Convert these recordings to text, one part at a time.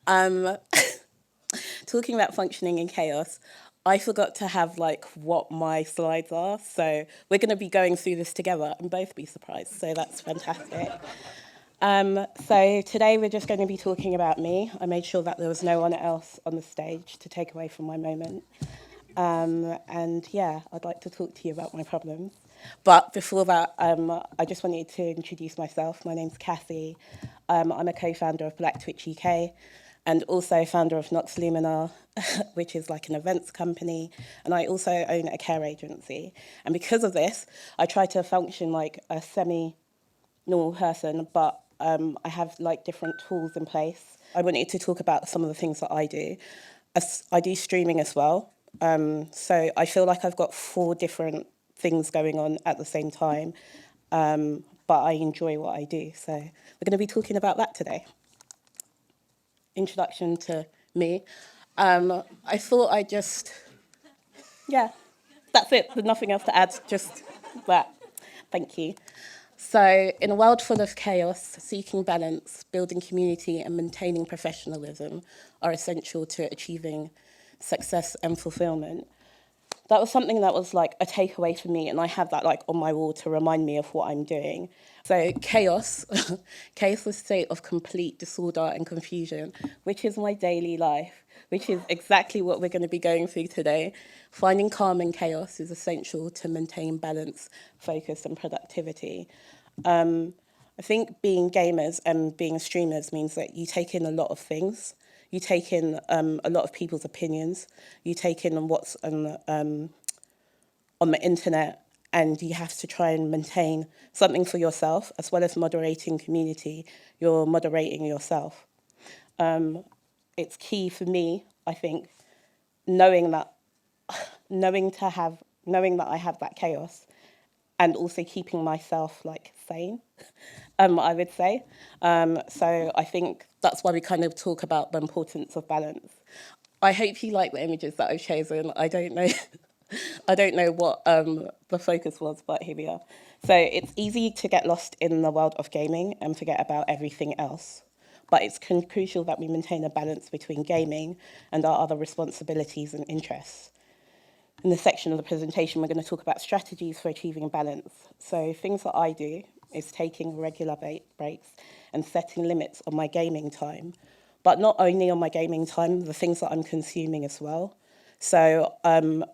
Um, Talking about functioning in chaos, I forgot to have like what my slides are, so we're going to be going through this together and both be surprised. So that's fantastic. So today we're just going to be talking about me. I made sure that there was no one else on the stage to take away from my moment. And yeah, I'd like to talk to you about my problems. But before that, I just wanted to introduce myself. My name's Cassie. I'm a co-founder of Black Twitch UK and also founder of Nox Lumina, which is like an events company. And I also own a care agency. And because of this, I try to function like a semi-normal person, but I have like different tools in place. I wanted to talk about some of the things that I do. I do streaming as well. So I feel like I've got 4 different things going on at the same time, but I enjoy what I do. So we're going to be talking about that today. Introduction to me. I thought yeah, that's it. There's nothing else to add, just that. Thank you. So, in a world full of chaos, seeking balance, building community, and maintaining professionalism are essential to achieving success and fulfillment. That was something that was like a takeaway for me, and I have that like on my wall to remind me of what I'm doing. So chaos, chaos is a state of complete disorder and confusion, which is my daily life, which is exactly what we're going to be going through today. Finding calm in chaos is essential to maintain balance, focus, and productivity. I think being gamers and being streamers means that you take in a lot of things. You take in a lot of people's opinions. You take in what's on the internet, and you have to try and maintain something for yourself, as well as moderating community. You're moderating yourself. It's key for me, I think, knowing that knowing that I have that chaos, and also keeping myself like sane, I would say. So I think that's why we kind of talk about the importance of balance. I hope you like the images that I've chosen. I don't know, I don't know what the focus was, but here we are. So it's easy to get lost in the world of gaming and forget about everything else. But it's crucial that we maintain a balance between gaming and our other responsibilities and interests. In this section of the presentation, we're going to talk about strategies for achieving balance. So things that I do is taking regular breaks and setting limits on my gaming time, but not only on my gaming time, the things that I'm consuming as well. So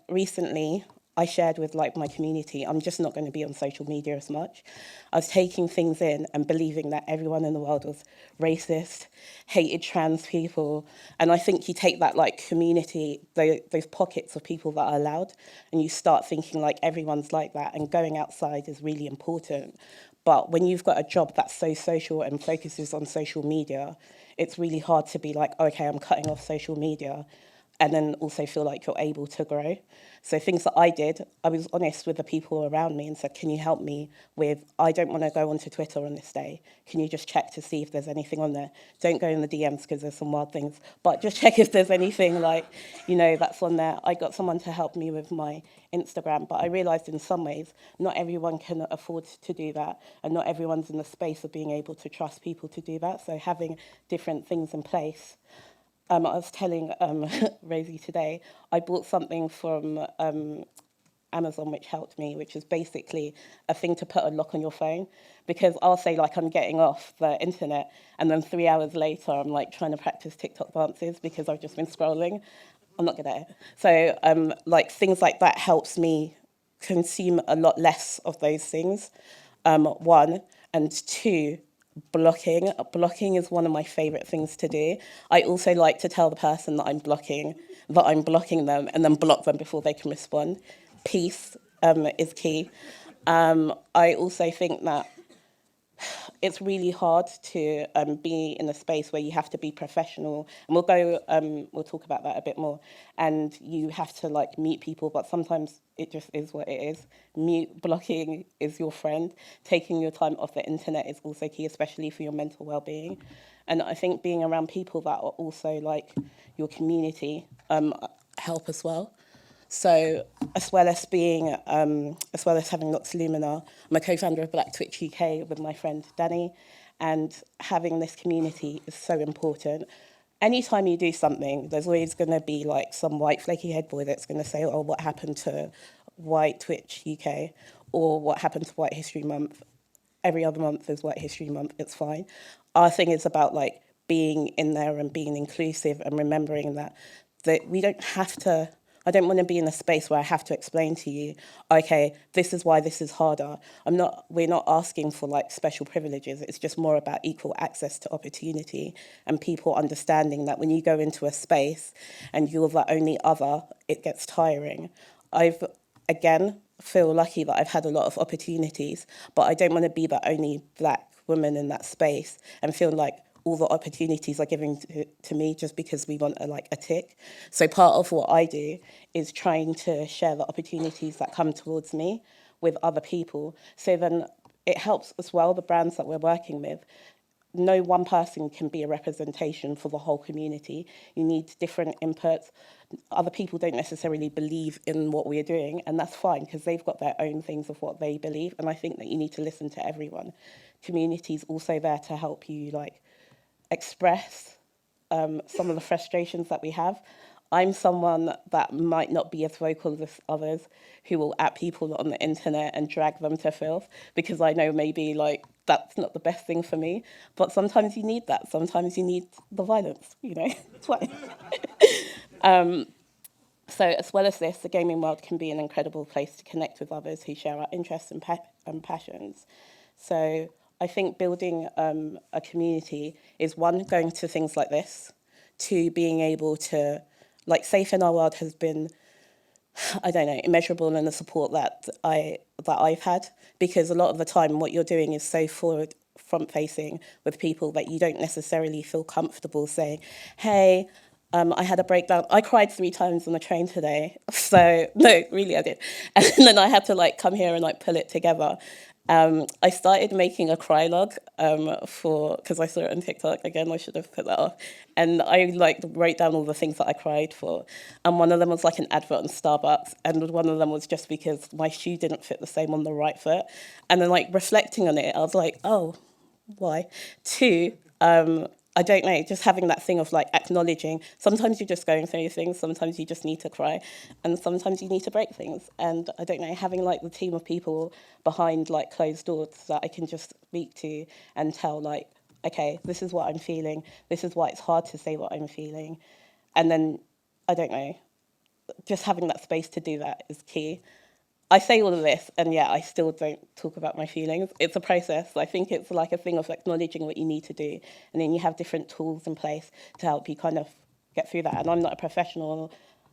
recently, I shared with like my community, I'm just not going to be on social media as much. I was taking things in and believing that everyone in the world was racist, hated trans people. And I think you take that like community, those pockets of people that are allowed, and you start thinking like everyone's like that, and going outside is really important. But when you've got a job that's so social and focuses on social media, it's really hard to be like, okay, I'm cutting off social media, and then also feel like you're able to grow. So things that I did, I was honest with the people around me and said, can you help me with, I don't want to go onto Twitter on this day. Can you just check to see if there's anything on there? Don't go in the DMs because there's some wild things, but just check if there's anything like, that's on there. I got someone to help me with my Instagram, but I realized in some ways, not everyone can afford to do that, and not everyone's in the space of being able to trust people to do that. So having different things in place. I was telling Rosie today, I bought something from Amazon which helped me, which is basically a thing to put a lock on your phone. Because I'll say like I'm getting off the internet, and then 3 hours later I'm like trying to practice TikTok dances because I've just been scrolling. I'm not good at it. So like things like that helps me consume a lot less of those things, one. And two, blocking. Blocking is one of my favorite things to do. I also like to tell the person that I'm blocking them, and then block them before they can respond. Peace is key. I also think that it's really hard to be in a space where you have to be professional, and we'll talk about that a bit more, and you have to like mute people, but sometimes it just is what it is. Blocking is your friend. Taking your time off the internet is also key, especially for your mental well-being. And I think being around people that are also like your community help as well. So, as well as having Nox Lumina, I'm a co-founder of Black Twitch UK with my friend Danny, and having this community is so important. anytime you do something, there's always going to be like some white flaky head boy that's going to say, oh, what happened to White Twitch UK, or what happened to White History Month. Every other month is White History Month, it's fine. Our thing is about like being in there and being inclusive and remembering that we don't have to, I don't want to be in a space where I have to explain to you, okay, this is why this is harder. We're not asking for like special privileges. It's just more about equal access to opportunity and people understanding that when you go into a space and you're the only other, it gets tiring. I've, again, feel lucky that I've had a lot of opportunities, but I don't want to be the only black woman in that space and feel like all the opportunities are given to me just because we want a tick. So part of what I do is trying to share the opportunities that come towards me with other people. So then it helps as well, the brands that we're working with. No one person can be a representation for the whole community. You need different inputs. Other people don't necessarily believe in what we're doing, and that's fine because they've got their own things of what they believe. And I think that you need to listen to everyone. Community's also there to help you express some of the frustrations that we have. I'm someone that might not be as vocal as others who will at people on the internet and drag them to filth because I know maybe that's not the best thing for me. But sometimes you need that. Sometimes you need the violence, it's fine. So as well as this, the gaming world can be an incredible place to connect with others who share our interests and passions. So I think building a community is one, going to things like this, two, being able to, Safe in Our World has been, I don't know, immeasurable in the support that I've had, because a lot of the time what you're doing is so forward, front-facing with people that you don't necessarily feel comfortable saying, hey, I had a breakdown. I cried 3 times on the train today. So, no, really I did. And then I had to come here and pull it together. I started making a cry log because I saw it on TikTok. Again, I should have put that off. And I wrote down all the things that I cried for. And one of them was an advert on Starbucks. And one of them was just because my shoe didn't fit the same on the right foot. And then reflecting on it, I was like, oh, why? 2, I don't know, just having that thing of acknowledging, sometimes you're just going through things, sometimes you just need to cry, and sometimes you need to break things. And I don't know, having the team of people behind closed doors that I can just speak to and tell okay, this is what I'm feeling, this is why it's hard to say what I'm feeling. And then, I don't know, just having that space to do that is key. I say all of this, and I still don't talk about my feelings. It's a process. I think it's a thing of acknowledging what you need to do, and then you have different tools in place to help you kind of get through that. And I'm not a professional,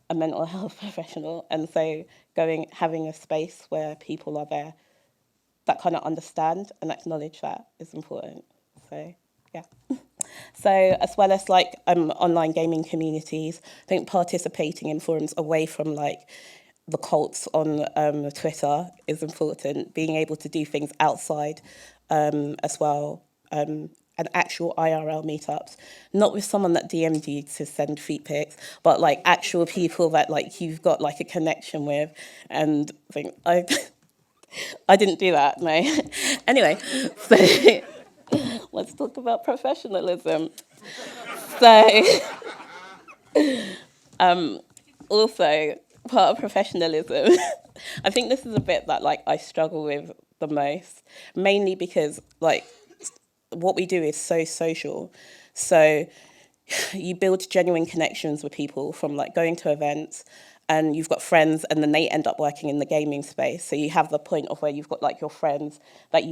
a mental health professional, and so having a space where people are there that kind of understand and acknowledge that is important. So, yeah. So as well as online gaming communities, I think participating in forums away from the cults on Twitter is important, being able to do things outside as well, and actual IRL meetups, not with someone that DM'd you to send feet pics, but actual people that you've got a connection with, and think I didn't do that, no. Anyway, so let's talk about professionalism. So also, part of professionalism, I think this is a bit that I struggle with the most, mainly because what we do is so social. So you build genuine connections with people from going to events, and you've got friends, and then they end up working in the gaming space. So you have the point of where you've got your friends that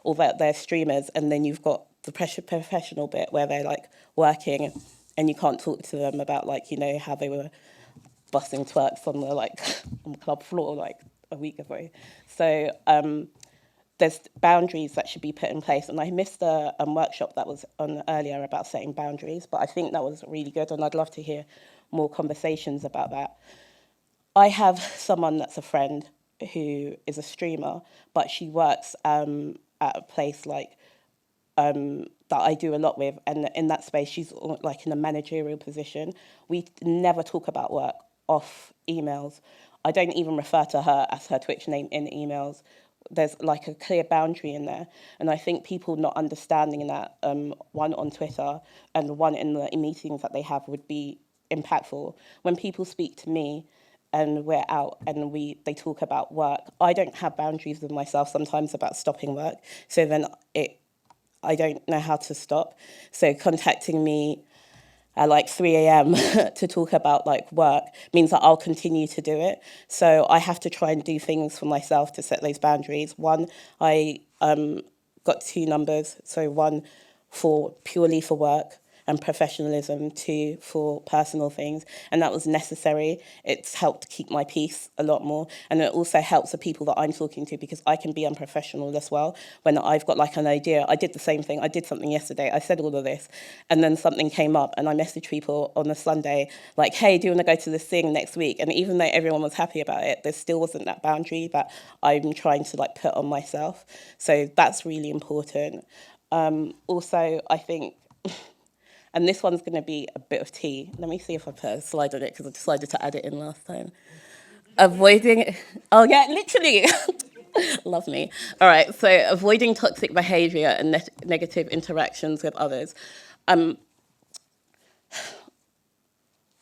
or that they're streamers, and then you've got the professional bit where they're working, and you can't talk to them about how they were busting twerks on the on the club floor a week ago. So there's boundaries that should be put in place, and I missed a workshop that was on earlier about setting boundaries, but I think that was really good, and I'd love to hear more conversations about that. I have someone that's a friend who is a streamer, but she works at a place that I do a lot with, and in that space she's in a managerial position. We never talk about work off emails. I don't even refer to her as her Twitch name in emails. there's like a clear boundary in there. And I think people not understanding that, one on Twitter and one in the meetings that they have would be impactful. When people speak to me and we're out and they talk about work, I don't have boundaries with myself sometimes about stopping work. So then I don't know how to stop. So contacting me at like 3 a.m. to talk about like work means that I'll continue to do it. So I have to try and do things for myself to set those boundaries. One, I got two numbers. So one for purely for work and professionalism, two for personal things. And that was necessary. It's helped keep my peace a lot more. And it also helps the people that I'm talking to, because I can be unprofessional as well. When I've got like an idea, I did the same thing. I did something yesterday. I said all of this. And then something came up and I messaged people on a Sunday, like, hey, do you want to go to this thing next week? And even though everyone was happy about it, there still wasn't that boundary that I'm trying to like put on myself. So that's really important. Also, I think, and this one's going to be a bit of tea. Let me see if I put a slide on it, because I decided to add it in last time. Avoiding, oh yeah, literally. Love me. All right, so avoiding toxic behavior and negative interactions with others.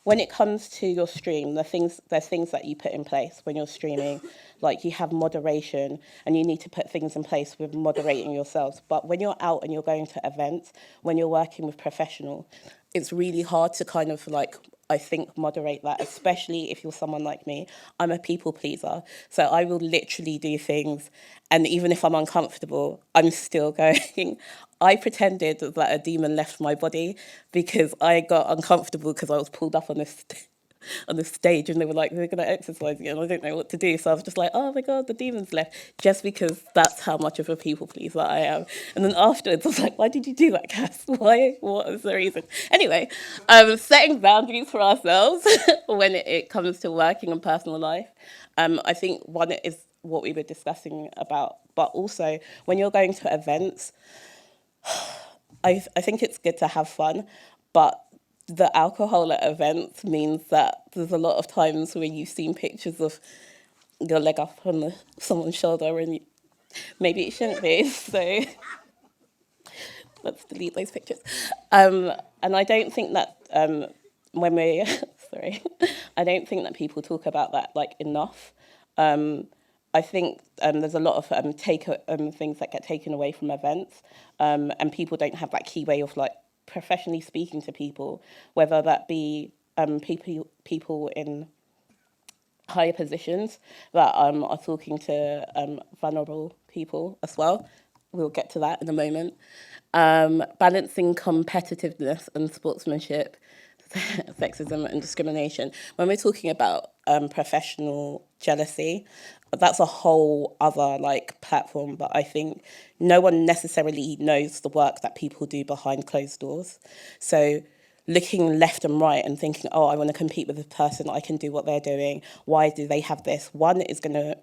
When it comes to your stream, there's things that you put in place when you're streaming, like you have moderation, and you need to put things in place with moderating yourselves. But when you're out and you're going to events, when you're working with professional, it's really hard to kind of like, I think, moderate that, especially if you're someone like me. I'm a people pleaser, so I will literally do things, and even if I'm uncomfortable, I'm still going. I pretended that a demon left my body because I got uncomfortable because I was pulled up on this on the stage and they were like, we're going to exercise again. I don't know what to do. So I was just like, oh my God, the demon's left, just because that's how much of a people pleaser I am. And then afterwards I was like, why did you do that, Cass? Why? What was the reason? Anyway, setting boundaries for ourselves when it comes to working and personal life. I think one is what we were discussing about, but also when you're going to events, I think it's good to have fun, but the alcohol at events means that there's a lot of times when you've seen pictures of your leg up on someone's shoulder and maybe it shouldn't be, so let's delete those pictures. And I don't think that when we, sorry, I don't think that people talk about that like enough. I think there's a lot of things that get taken away from events, and people don't have that key way of like professionally speaking to people, whether that be people in higher positions that are talking to vulnerable people as well. We'll get to that in a moment. Balancing competitiveness and sportsmanship, sexism and discrimination. When we're talking about professional jealousy, that's a whole other like platform, but I think no one necessarily knows the work that people do behind closed doors. So looking left and right and thinking, oh, I want to compete with this person, I can do what they're doing, why do they have this? One is going to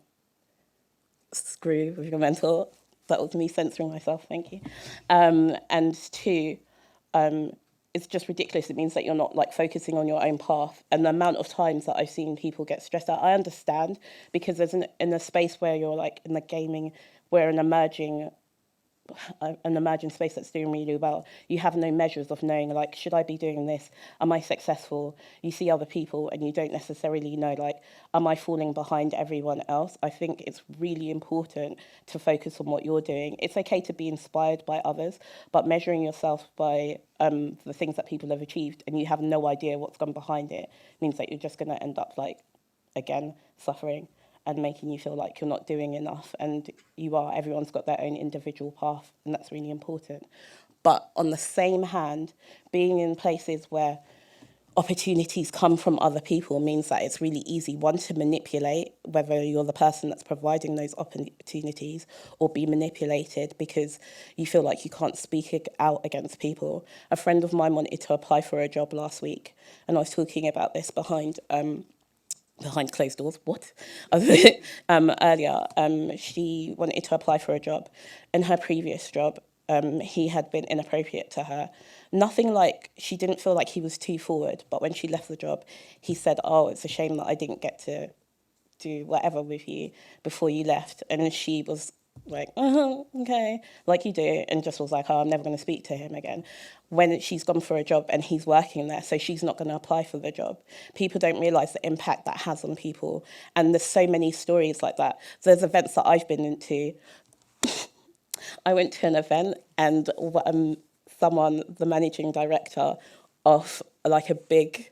screw with your mental. That was me censoring myself, thank you. And two, it's just ridiculous. It means that you're not like focusing on your own path. And the amount of times that I've seen people get stressed out, I understand, because there's in a space where you're like in the gaming, where an emerging space that's doing really well, you have no measures of knowing like, should I be doing this? Am I successful? You see other people and you don't necessarily know like, am I falling behind everyone else? I think it's really important to focus on what you're doing. It's okay to be inspired by others, but measuring yourself by the things that people have achieved and you have no idea what's gone behind it means that you're just going to end up like, again, suffering and making you feel like you're not doing enough, and everyone's got their own individual path, and that's really important. But on the same hand, being in places where opportunities come from other people means that it's really easy, one, to manipulate, whether you're the person that's providing those opportunities, or be manipulated because you feel like you can't speak out against people. A friend of mine wanted to apply for a job last week, and I was talking about this behind closed doors, earlier, she wanted to apply for a job. In her previous job, he had been inappropriate to her. Nothing like, she didn't feel like he was too forward, but when she left the job, he said, oh, it's a shame that I didn't get to do whatever with you before you left. And she was like, okay, like you do, and just was like, oh, I'm never going to speak to him again. When she's gone for a job and he's working there, so she's not going to apply for the job. People don't realise the impact that has on people. And there's so many stories like that. There's events that I've been into. I went to an event and someone, the managing director of like a big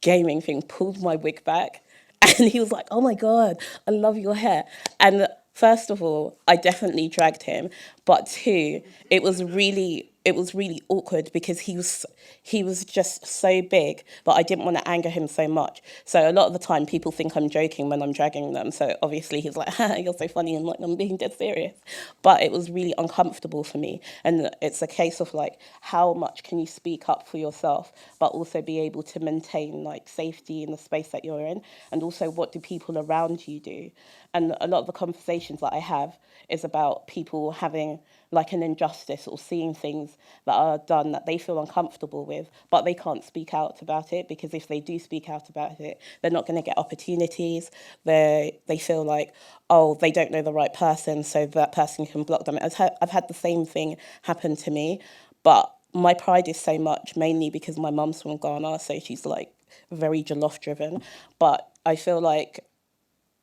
gaming thing, pulled my wig back, and he was like, oh my God, I love your hair. And first of all, I definitely dragged him, but two, it was really awkward because he was just so big, but I didn't want to anger him so much. So a lot of the time people think I'm joking when I'm dragging them. So obviously he's like, you're so funny, and like, I'm being dead serious. But it was really uncomfortable for me. And it's a case of like, how much can you speak up for yourself, but also be able to maintain like safety in the space that you're in? And also, what do people around you do? And a lot of the conversations that I have is about people having like an injustice or seeing things that are done that they feel uncomfortable with, but they can't speak out about it, because if they do speak out about it, they're not going to get opportunities. They feel like, oh, they don't know the right person, so that person can block them. I've had the same thing happen to me, but my pride is so much, mainly because my mum's from Ghana, so she's like very jollof driven. But I feel like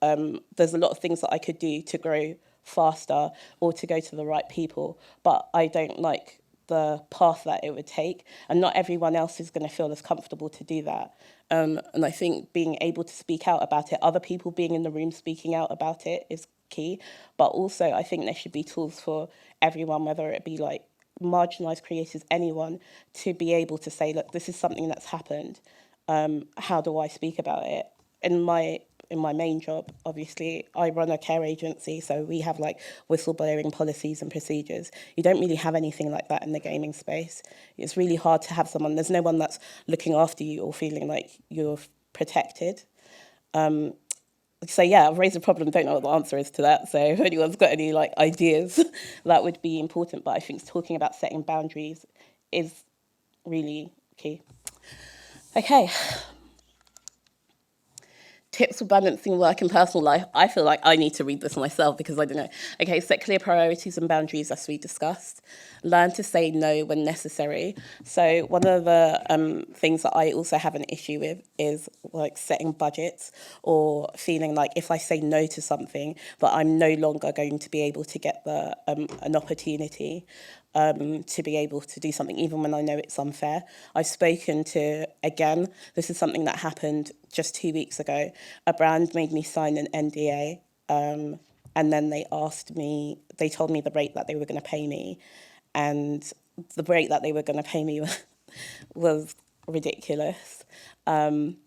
there's a lot of things that I could do to grow faster or to go to the right people, but I don't like the path that it would take, and not everyone else is going to feel as comfortable to do that. And I think being able to speak out about it, other people being in the room speaking out about it, is key. But also, I think there should be tools for everyone, whether it be like marginalised creators, anyone, to be able to say, look, this is something that's happened. How do I speak about it? In my main job, obviously, I run a care agency, so we have like whistleblowing policies and procedures. You don't really have anything like that in the gaming space. It's really hard to have someone, there's no one that's looking after you or feeling like you're protected. So yeah, I've raised a problem, don't know what the answer is to that. So if anyone's got any like ideas, that would be important. But I think talking about setting boundaries is really key. Okay. Tips for balancing work and personal life. I feel like I need to read this myself because I don't know. Okay, set clear priorities and boundaries, as we discussed. Learn to say no when necessary. So one of the things that I also have an issue with is like setting budgets, or feeling like if I say no to something, that I'm no longer going to be able to get an opportunity to be able to do something, even when I know it's unfair. I've spoken to, again, this is something that happened just 2 weeks ago. A brand made me sign an NDA, and then they told me the rate that they were going to pay me, and the rate that they were going to pay me was ridiculous. And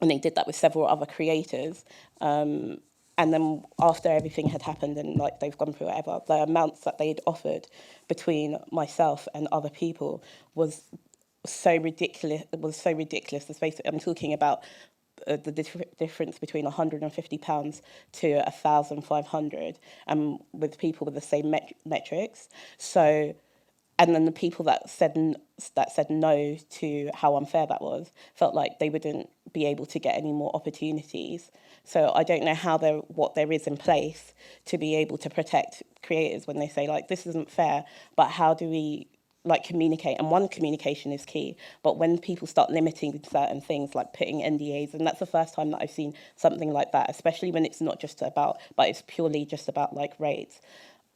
they did that with several other creators. And then after everything had happened and like they've gone through whatever, the amounts that they'd offered between myself and other people was so ridiculous. It was so ridiculous. I'm talking about the difference between £150 to 1,500, and with people with the same metrics. So, and then the people that said no to how unfair that was felt like they wouldn't be able to get any more opportunities. So I don't know what there is in place to be able to protect creators when they say like, this isn't fair, but how do we like communicate? And one, communication is key, but when people start limiting certain things, like putting NDAs, and that's the first time that I've seen something like that, especially when it's not just about, but it's purely just about like rates.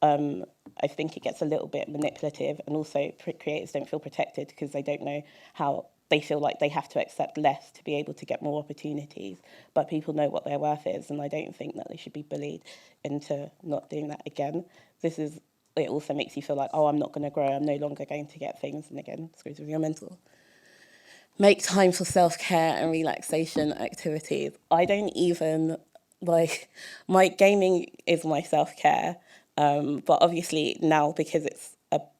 I think it gets a little bit manipulative, and also creators don't feel protected because they don't know how, they feel like they have to accept less to be able to get more opportunities, but people know what their worth is, and I don't think that they should be bullied into not doing that again. It also makes you feel like, oh, I'm not going to grow, I'm no longer going to get things, and again, screws with your mental. Make time for self-care and relaxation activities. I don't even, my gaming is my self-care, but obviously now, because it's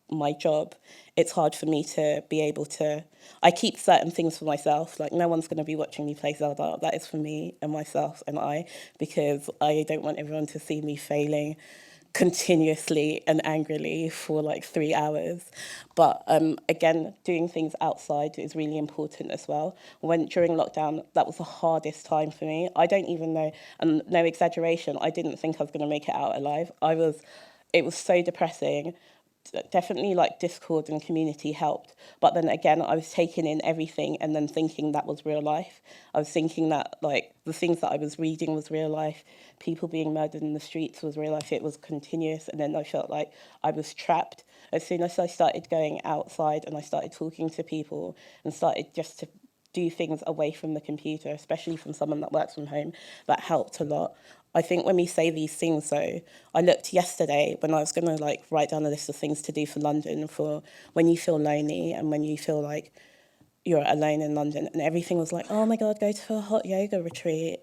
my job, it's hard for me to be able to, I keep certain things for myself, like no one's going to be watching me play Zelda, that is for me and myself and I, because I don't want everyone to see me failing continuously and angrily for like 3 hours. But again, doing things outside is really important as well. During lockdown, that was the hardest time for me. I don't even know, and no exaggeration, I didn't think I was going to make it out alive. It was so depressing. Definitely like Discord and community helped, but then again I was taking in everything and then thinking that was real life. I was thinking that like the things that I was reading was real life, people being murdered in the streets was real life. It was continuous, and then I felt like I was trapped. As soon as I started going outside and I started talking to people and started just to do things away from the computer, especially from someone that works from home, that helped a lot. I think when we say these things, though, I looked yesterday when I was going to like write down a list of things to do for London for when you feel lonely and when you feel like you're alone in London, and everything was like, oh my God, go to a hot yoga retreat,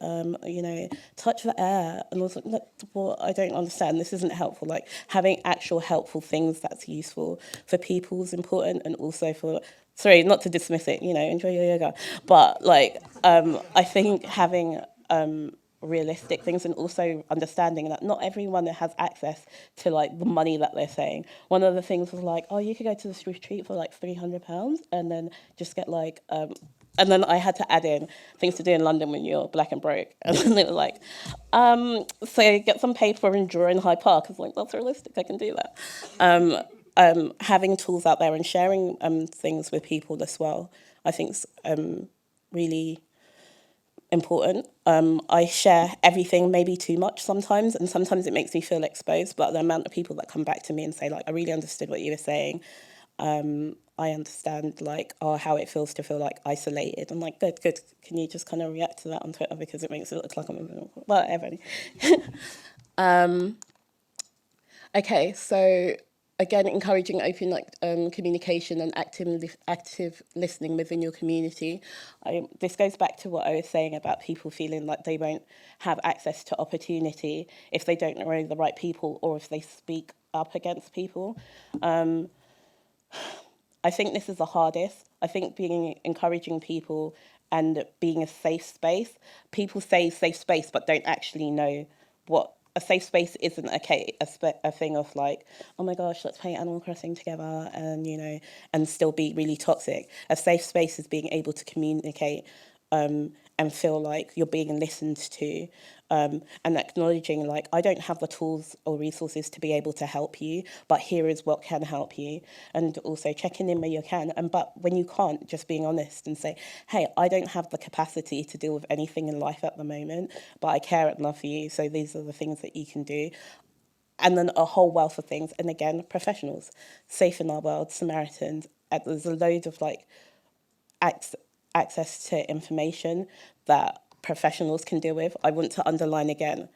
touch the air. And I was like, look, well, I don't understand. This isn't helpful. Like having actual helpful things that's useful for people is important, and also for, sorry, not to dismiss it, enjoy your yoga. But like, I think having realistic things, and also understanding that not everyone has access to like the money that they're saying. One of the things was like, oh, you could go to this retreat for like £300 and then just get like and then I had to add in things to do in London when you're black and broke. And then they were like, so get some paper and draw in Hyde Park. I was like, that's realistic, I can do that. Having tools out there and sharing things with people as well, I think is really important. I share everything, maybe too much sometimes, and sometimes it makes me feel exposed, but the amount of people that come back to me and say like, I really understood what you were saying, I understand like how it feels to feel like isolated. I'm like, good, can you just kind of react to that on Twitter, because it makes it look like I'm whatever. Okay, so again, encouraging open communication and active listening within your community. This goes back to what I was saying about people feeling like they won't have access to opportunity if they don't know the right people or if they speak up against people. I think this is the hardest. I think encouraging people and being a safe space. People say safe space, but don't actually know what a safe space isn't. A thing of like, oh my gosh, let's play Animal Crossing together and, and still be really toxic. A safe space is being able to communicate and feel like you're being listened to, and acknowledging like, I don't have the tools or resources to be able to help you, but here is what can help you. And also checking in where you can, but when you can't, just being honest and say, hey, I don't have the capacity to deal with anything in life at the moment, but I care and love you, so these are the things that you can do. And then a whole wealth of things. And again, professionals, Safe in Our World, Samaritans, there's a load of like access to information that professionals can deal with. I want to underline again,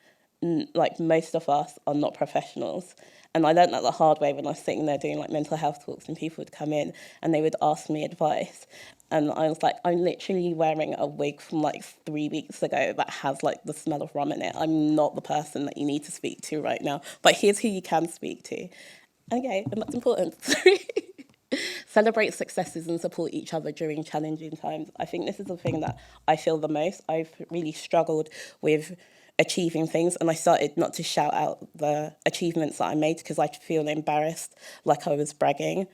like most of us are not professionals. And I learned that the hard way when I was sitting there doing like mental health talks, and people would come in and they would ask me advice. And I was like, I'm literally wearing a wig from like 3 weeks ago that has like the smell of rum in it. I'm not the person that you need to speak to right now, but here's who you can speak to. Okay, and that's important. Celebrate successes and support each other during challenging times. I think this is the thing that I feel the most. I've really struggled with achieving things, and I started not to shout out the achievements that I made because I feel embarrassed, like I was bragging.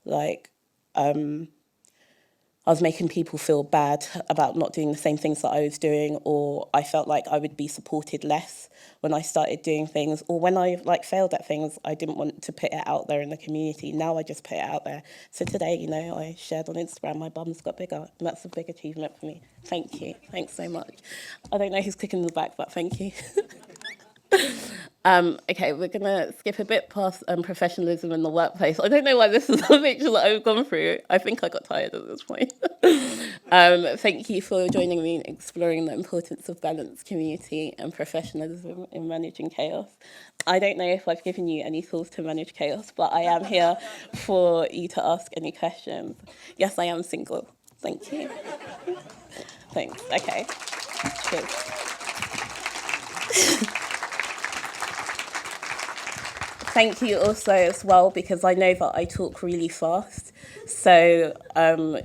Like, I was making people feel bad about not doing the same things that I was doing, or I felt like I would be supported less when I started doing things, or when I like failed at things, I didn't want to put it out there in the community. Now I just put it out there. So today, I shared on Instagram, my bum's got bigger, and that's a big achievement for me. Thank you. Thanks so much. I don't know who's clicking in the back, but thank you. Okay, we're going to skip a bit past professionalism in the workplace. I don't know why this is a picture that I've gone through. I think I got tired at this point. Thank you for joining me in exploring the importance of balanced community and professionalism in managing chaos. I don't know if I've given you any tools to manage chaos, but I am here for you to ask any questions. Yes, I am single. Thank you. Thanks. Okay. Cheers. Thank you also as well, because I know that I talk really fast. So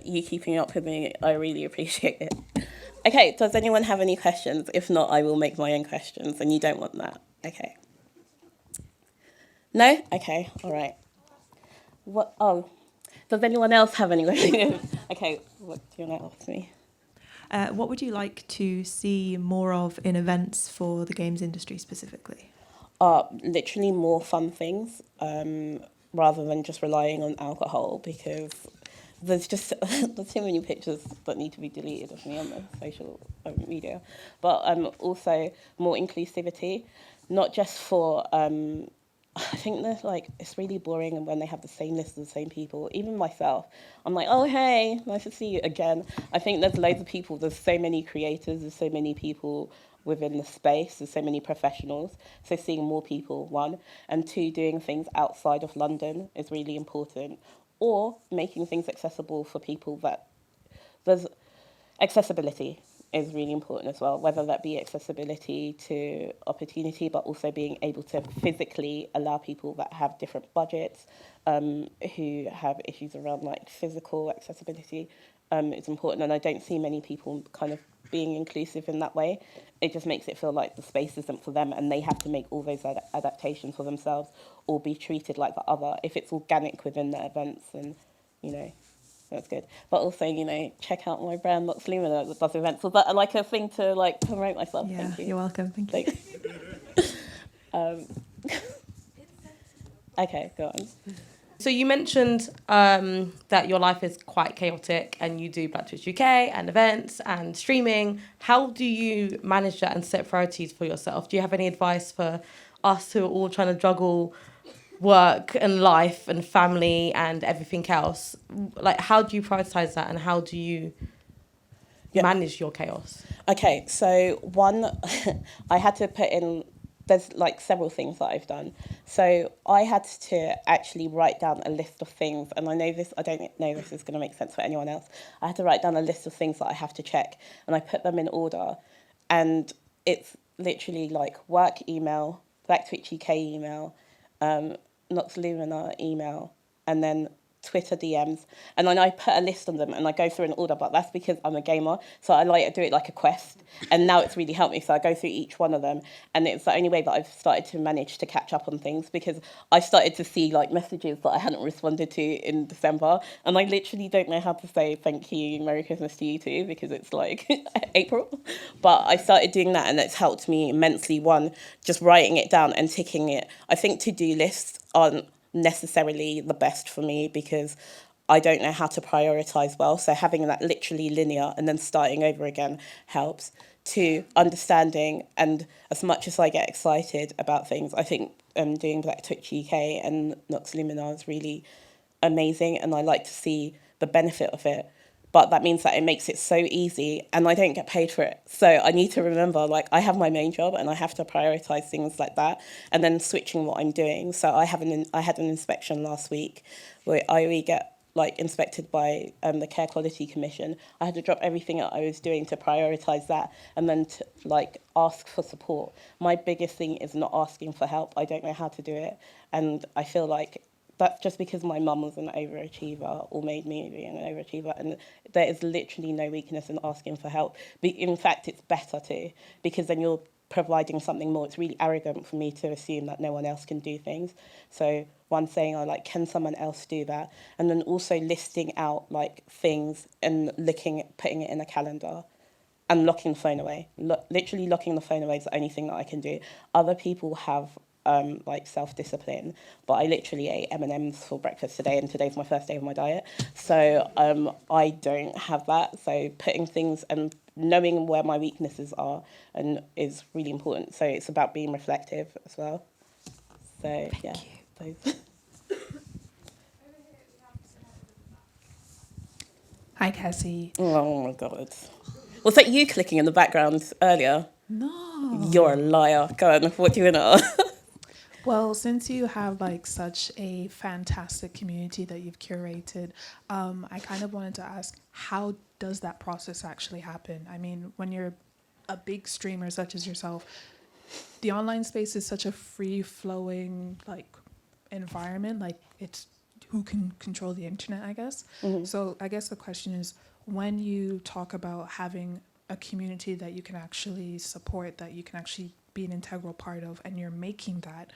you keeping up with me, I really appreciate it. Okay, does anyone have any questions? If not, I will make my own questions, and you don't want that. Okay. No? Okay, all right. What? Oh, does anyone else have any questions? Okay, what do you want to ask me? What would you like to see more of in events for the games industry specifically? Literally more fun things, rather than just relying on alcohol, because there's just there's too many pictures that need to be deleted of me on the social media. But also more inclusivity, not just for I think there's like it's really boring when they have the same list of the same people. Even myself, I'm like, oh hey, nice to see you again. I think there's loads of people. There's so many creators. There's so many people within the space. There's so many professionals. So seeing more people, one, and two, doing things outside of London is really important. Or making things accessible for people that there's accessibility is really important as well, whether that be accessibility to opportunity, but also being able to physically allow people that have different budgets, who have issues around like physical accessibility. It's important, and I don't see many people kind of being inclusive in that way. It just makes it feel like the space isn't for them, and they have to make all those adaptations for themselves, or be treated like the other. If it's organic within the events, and you know, that's good. But also, check out my brand, Lux Lumina, that does events. Was that like a thing to like promote myself? Yeah, Thank you. you're welcome. Thank you. Thanks. um, okay, go on. So you mentioned that your life is quite chaotic and you do Black Twitch UK and events and streaming. How do you manage that and set priorities for yourself? Do you have any advice for us who are all trying to juggle work and life and family and everything else? Like, how do you prioritize that and how do you manage your chaos? Okay, so one, I had to put in, there's like several things that I've done. So I had to actually write down a list of things, and I don't know this is going to make sense for anyone else. I had to write down a list of things that I have to check, and I put them in order. And it's literally like work email, Black Twitch UK email, Nox Lumina email, and then Twitter DMs, and then I put a list on them and I go through an order, but that's because I'm a gamer, so I like to do it like a quest, and now it's really helped me, so I go through each one of them, and it's the only way that I've started to manage to catch up on things, because I started to see like messages that I hadn't responded to in December, and I literally don't know how to say thank you, Merry Christmas to you too, because it's like April, but I started doing that and it's helped me immensely. One, just writing it down and ticking it. I think to-do lists aren't necessarily the best for me because I don't know how to prioritize well. So having that literally linear and then starting over again helps. To understanding, and as much as I get excited about things, I think doing Black Twitch UK and Nox Lumina is really amazing, and I like to see the benefit of it. But that means that it makes it so easy and I don't get paid for it. So I need to remember, like, I have my main job and I have to prioritize things like that, and then switching what I'm doing. So I had an inspection last week where we get like inspected by the Care Quality Commission. I had to drop everything that I was doing to prioritize that, and then to like ask for support. My biggest thing is not asking for help. I don't know how to do it, and I feel like that's just because my mum was an overachiever or made me be an overachiever, and there is literally no weakness in asking for help. In fact, it's better to, because then you're providing something more. It's really arrogant for me to assume that no one else can do things. So one saying, I like, can someone else do that? And then also listing out like things and putting it in a calendar and locking the phone away. Literally locking the phone away is the only thing that I can do. Other people have like self-discipline, but I literally ate M&Ms for breakfast today, and today's my first day of my diet. So I don't have that. So putting things and knowing where my weaknesses are and is really important. So it's about being reflective as well. So yeah, those. Hi, Cassie. Oh my God. Was that you clicking in the background earlier? No. You're a liar. Go on, what do you know? Well, since you have like such a fantastic community that you've curated, I kind of wanted to ask, how does that process actually happen? I mean, when you're a big streamer such as yourself, the online space is such a free-flowing like environment. Like, it's who can control the internet, I guess. Mm-hmm. So I guess the question is, when you talk about having a community that you can actually support, that you can actually be an integral part of, and you're making that,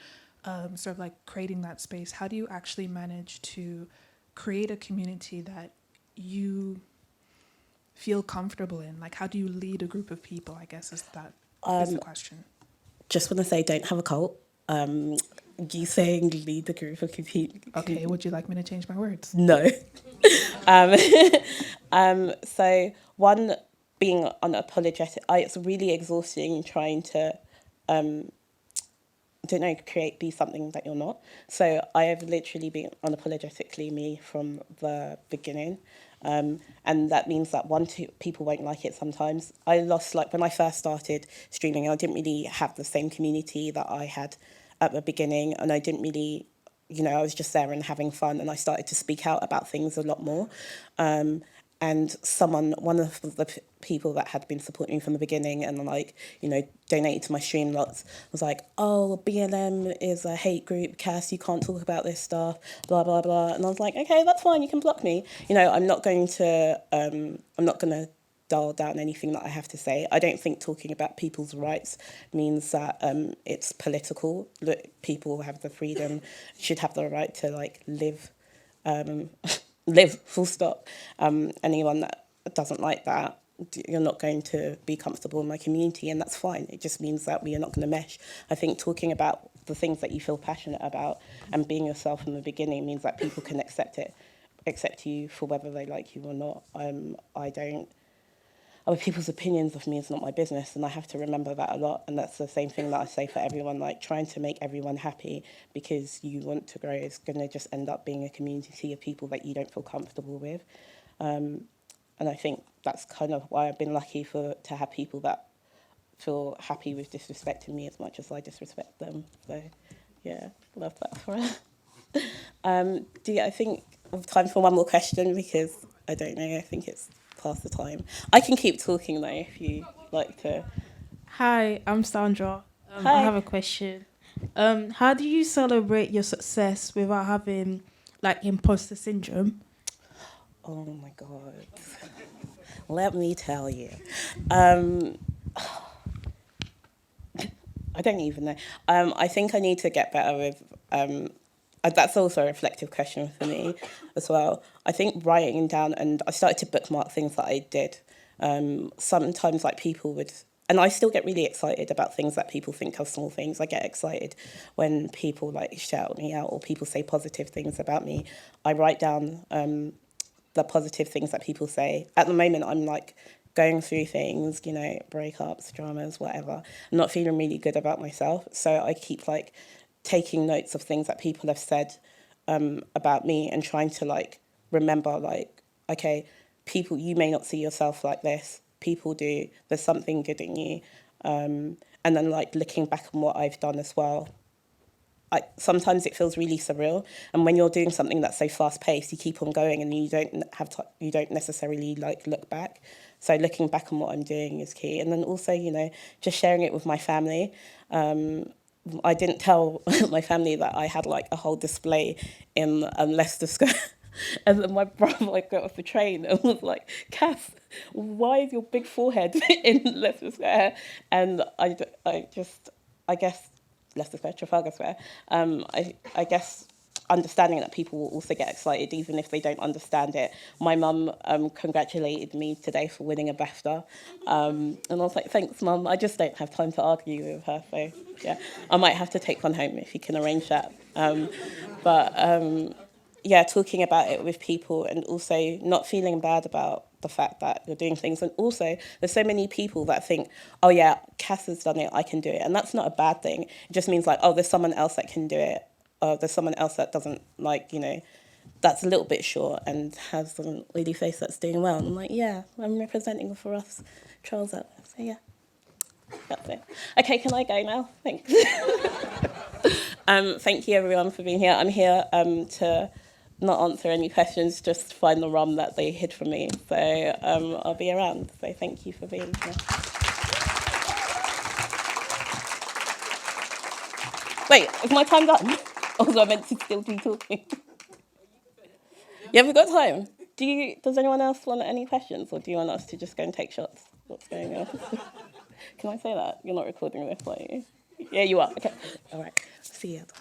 sort of like creating that space, how do you actually manage to create a community that you feel comfortable in? Like, how do you lead a group of people, I guess is the question. Just want to say, don't have a cult. You saying lead the group of people. Okay, would you like me to change my words? No. So one, being unapologetic. It's really exhausting trying to, be something that you're not. So I have literally been unapologetically me from the beginning. And that means that people won't like it sometimes. I lost, like, when I first started streaming, I didn't really have the same community that I had at the beginning, and I didn't really, I was just there and having fun, and I started to speak out about things a lot more. And one of the people that had been supporting me from the beginning and, like, donated to my stream lots was like, oh, BLM is a hate group, Cass, you can't talk about this stuff, blah, blah, blah. And I was like, okay, that's fine, you can block me. I'm not going to dial down anything that I have to say. I don't think talking about people's rights means that it's political. Look, people have the freedom, should have the right to, like, live, full stop. Anyone that doesn't like that, you're not going to be comfortable in my community, and that's fine. It just means that we are not going to mesh. I think talking about the things that you feel passionate about and being yourself from the beginning means that people can accept you for whether they like you or not. Other people's opinions of me is not my business, and I have to remember that a lot. And that's the same thing that I say for everyone, like, trying to make everyone happy because you want to grow is going to just end up being a community of people that you don't feel comfortable with. And I think that's kind of why I've been lucky to have people that feel happy with disrespecting me as much as I disrespect them. So, yeah, love that for her. I think we have time for one more question, because I don't know, I think it's past the time. I can keep talking though if you like to. Hi, I'm Sandra. Hi. I have a question. How do you celebrate your success without having, like, imposter syndrome? Oh my God. Let me tell you. I don't even know. I think I need to get better with that's also a reflective question for me as well. I think writing down, and I started to bookmark things that I did. Sometimes, like, people would, and I still get really excited about things that people think are small things. I get excited when people, like, shout me out or people say positive things about me. I write down the positive things that people say. At the moment, I'm, like, going through things, breakups, dramas, whatever. I'm not feeling really good about myself. So I keep, like, taking notes of things that people have said about me and trying to, like, remember, like, okay, people, you may not see yourself like this. People do. There's something good in you. And then, like, looking back on what I've done as well. Sometimes it feels really surreal. And when you're doing something that's so fast paced, you keep on going and you don't necessarily, like, look back. So looking back on what I'm doing is key. And then also, just sharing it with my family. I didn't tell my family that I had, like, a whole display in Leicester Square. And then my brother, like, got off the train and was like, Cass, why is your big forehead in Leicester Square? And I guess Leicester Square, Trafalgar Square, I guess understanding that people will also get excited even if they don't understand it. My mum congratulated me today for winning a BAFTA. And I was like, thanks, Mum. I just don't have time to argue with her. So, yeah, I might have to take one home if you can arrange that. Yeah, talking about it with people and also not feeling bad about the fact that you're doing things. And also, there's so many people that think, oh, yeah, Cass has done it, I can do it. And that's not a bad thing. It just means, like, oh, there's someone else that can do it. There's someone else that doesn't, like, that's a little bit short and has a lady face that's doing well. And I'm like, yeah, I'm representing for us trolls out there. So, yeah, that's it. Okay, can I go now? Thanks. Thank you, everyone, for being here. I'm here to not answer any questions, just find the rum that they hid from me. So I'll be around. So thank you for being here. Wait, is my time done? Or was I meant to still be talking? Yeah, we've got time. Does anyone else want any questions, or do you want us to just go and take shots? What's going on? Can I say that? You're not recording this, are you? Yeah, you are. Okay. All right. see it.